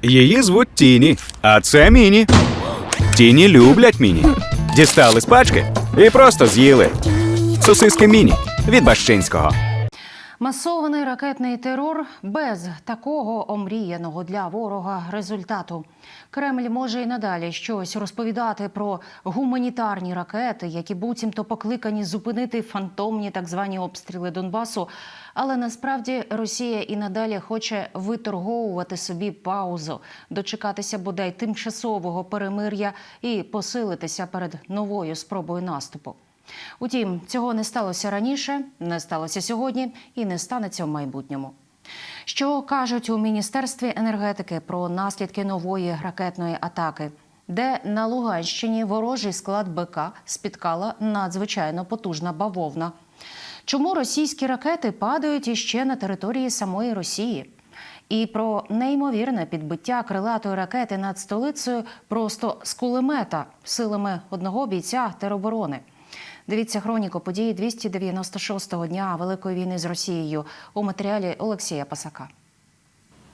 Її звуть Тіні, а це Міні. Тіні люблять Міні. Дістали з пачки і просто з'їли. Сосиски Міні від Бащинського. Масований ракетний терор без такого омріяного для ворога результату. Кремль може і надалі щось розповідати про гуманітарні ракети, які буцімто покликані зупинити фантомні так звані обстріли Донбасу. Але насправді Росія і надалі хоче виторговувати собі паузу, дочекатися бодай тимчасового перемир'я і посилитися перед новою спробою наступу. Утім, цього не сталося раніше, не сталося сьогодні і не станеться в майбутньому. Що кажуть у Міністерстві енергетики про наслідки нової ракетної атаки, де на Луганщині ворожий склад БК спіткала надзвичайно потужна бавовна? Чому російські ракети падають іще на території самої Росії? І про неймовірне підбиття крилатої ракети над столицею просто з кулемета силами одного бійця тероборони. Дивіться хроніку подій 296-го дня Великої війни з Росією у матеріалі Олексія Пасака.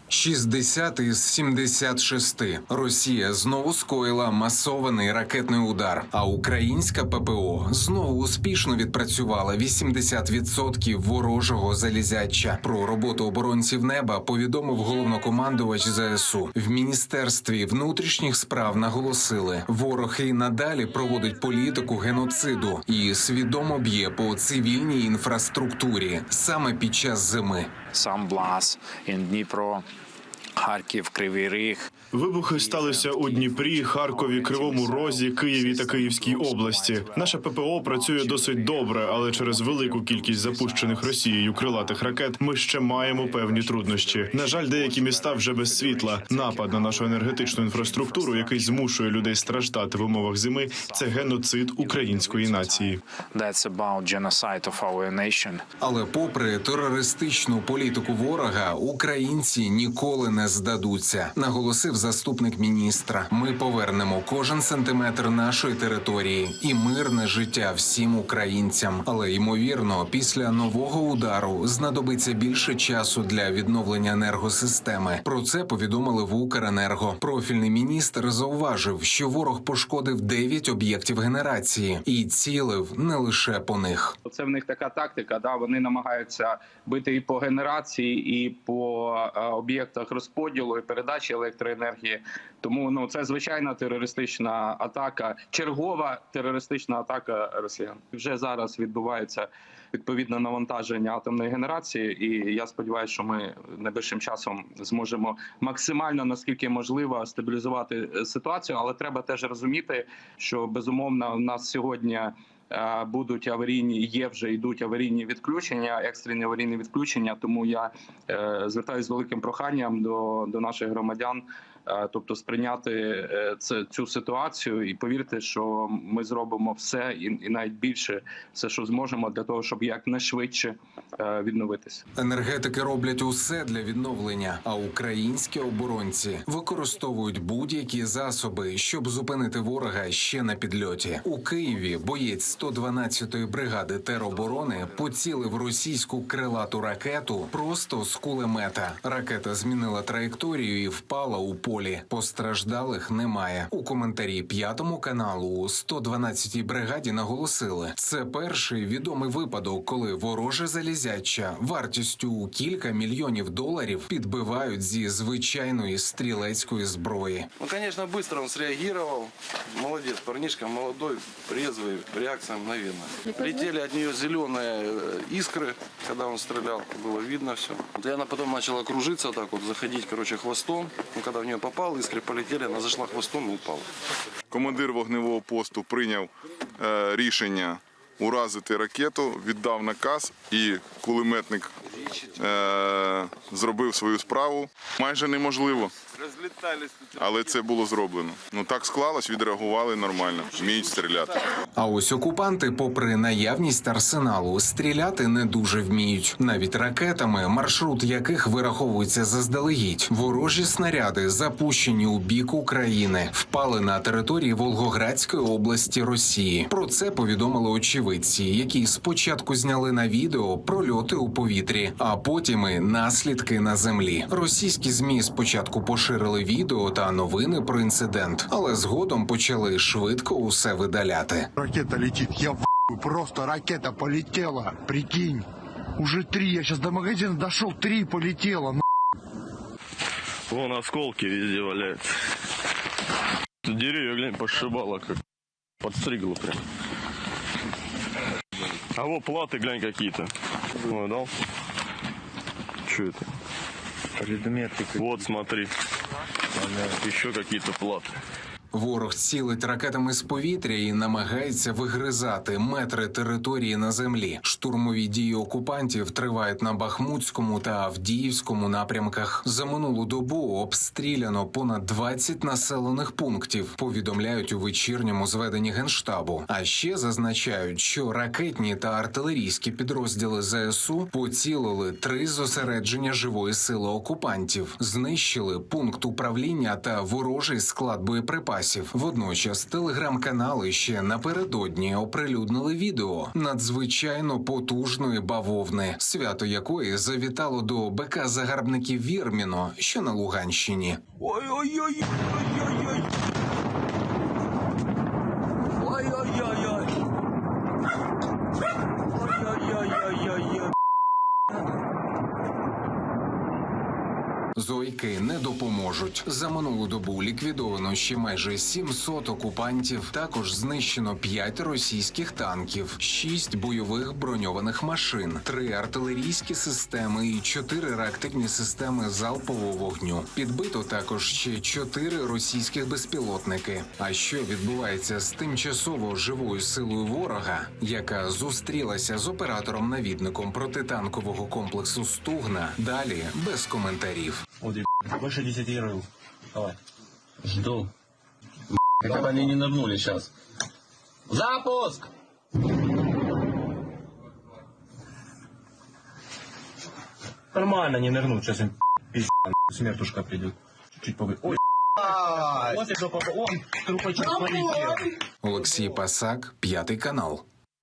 60 із 76. Росія знову скоїла масований ракетний удар, а українська ППО знову успішно відпрацювала 80% ворожого залізяча. Про роботу оборонців неба повідомив головнокомандувач ЗСУ. В Міністерстві внутрішніх справ наголосили, ворог і надалі проводить політику геноциду і свідомо б'є по цивільній інфраструктурі саме під час зими. Самблас, Дніпро, Харків, Кривий Ріг. Вибухи сталися у Дніпрі, Харкові, Кривому Розі, Києві та Київській області. Наша ППО працює досить добре, але через велику кількість запущених Росією крилатих ракет ми ще маємо певні труднощі. На жаль, деякі міста вже без світла. Напад на нашу енергетичну інфраструктуру, який змушує людей страждати в умовах зими, це геноцид української нації. That's about genocide of our nation. Але попри терористичну політику ворога, українці ніколи не здадуться, наголосив заступник міністра. Ми повернемо кожен сантиметр нашої території і мирне життя всім українцям. Але, ймовірно, після нового удару знадобиться більше часу для відновлення енергосистеми. Про це повідомили в Укренерго. Профільний міністр зауважив, що ворог пошкодив 9 об'єктів генерації і цілив не лише по них. Це в них така тактика, вони намагаються бити і по генерації, і по об'єктах розподілу і передачі електроенергії. Тому це звичайна терористична атака, чергова терористична атака росіян. Вже зараз відбувається відповідне навантаження атомної генерації, і я сподіваюся, що ми найближчим часом зможемо максимально, наскільки можливо, стабілізувати ситуацію. Але треба теж розуміти, що безумовно у нас сьогодні будуть аварійні, є вже йдуть аварійні відключення, екстрені аварійні відключення. Тому я звертаюся з великим проханням до наших громадян, тобто сприйняти цю ситуацію і повірте, що ми зробимо все і навіть більше, все, що зможемо, для того, щоб якнайшвидше відновитися. Енергетики роблять усе для відновлення, а українські оборонці використовують будь-які засоби, щоб зупинити ворога ще на підльоті. У Києві боєць 112-ї бригади тероборони поцілив російську крилату ракету просто з кулемета. Ракета змінила траєкторію і впала у полі. Постраждалих немає. У коментарі 5-му каналу у 112-й бригаді наголосили, це перший відомий випадок, коли вороже залізяча вартістю у кілька мільйонів доларів підбивають зі звичайної стрілецької зброї. Ну, конечно, быстро он среагировал. Молодец, парнишка молодой, резвый, реакция мгновенная. Летели от нее зеленые искры, когда он стрелял, было видно все. Вот она потом начала кружиться так вот, заходить, хвостом. Ну, когда в нее попал, искры полетели, она зашла хвостом и упала. Командир вогневого посту прийняв рішення уразити ракету, віддав наказ, і кулеметник зробив свою справу. Майже неможливо, але це було зроблено. Так склалось, відреагували нормально, вміють стріляти. А ось окупанти, попри наявність арсеналу, стріляти не дуже вміють. Навіть ракетами, маршрут яких вираховується заздалегідь. Ворожі снаряди, запущені у бік України, впали на території Волгоградської області Росії. Про це повідомили очевидці, які спочатку зняли на відео прольоти у повітрі, а потім і наслідки на землі. Російські ЗМІ спочатку поширили відео та новини про інцидент, але згодом почали швидко усе видаляти. Ракета летит, я в***ю, просто ракета полетела, прикинь. Уже 3, я сейчас до магазина дошел, 3 полетело, Вон осколки везде валяются. Тут деревья, глянь, пошибало, как подстригло прям. А вот платы, глянь, какие-то. Ой, дал? Что это? Предметы. Вот, смотри. Еще какие-то платы. Ворог цілить ракетами з повітря і намагається вигризати метри території на землі. Штурмові дії окупантів тривають на Бахмутському та Авдіївському напрямках. За минулу добу обстріляно понад 20 населених пунктів, повідомляють у вечірньому зведенні Генштабу. А ще зазначають, що ракетні та артилерійські підрозділи ЗСУ поцілили 3 зосередження живої сили окупантів, знищили пункт управління та ворожий склад боєприпасів. Водночас телеграм-канали ще напередодні оприлюднили відео надзвичайно потужної бавовни, свято якої завітало до БК загарбників Вірміно, що на Луганщині. Ой-ой-ой! Ой-ой-ой! Ой-ой-ой-ой-ой! Зойки не допоможуть. За минулу добу ліквідовано ще майже 700 окупантів. Також знищено 5 російських танків, 6 бойових броньованих машин, 3 артилерійські системи і 4 реактивні системи залпового вогню. Підбито також ще 4 російських безпілотники. А що відбувається з тимчасово живою силою ворога, яка зустрілася з оператором-навідником протитанкового комплексу «Стугна», далі без коментарів. Больше 10 рыл. Давай. Жду. Как бы они не нырнули сейчас. Запуск! Нормально не нырнут. Сейчас им пиздец, смертушка придет. Чуть-чуть побыть. Ой, вот и жопа. О, трупачок полетел. Олексій Пасак, 5 канал.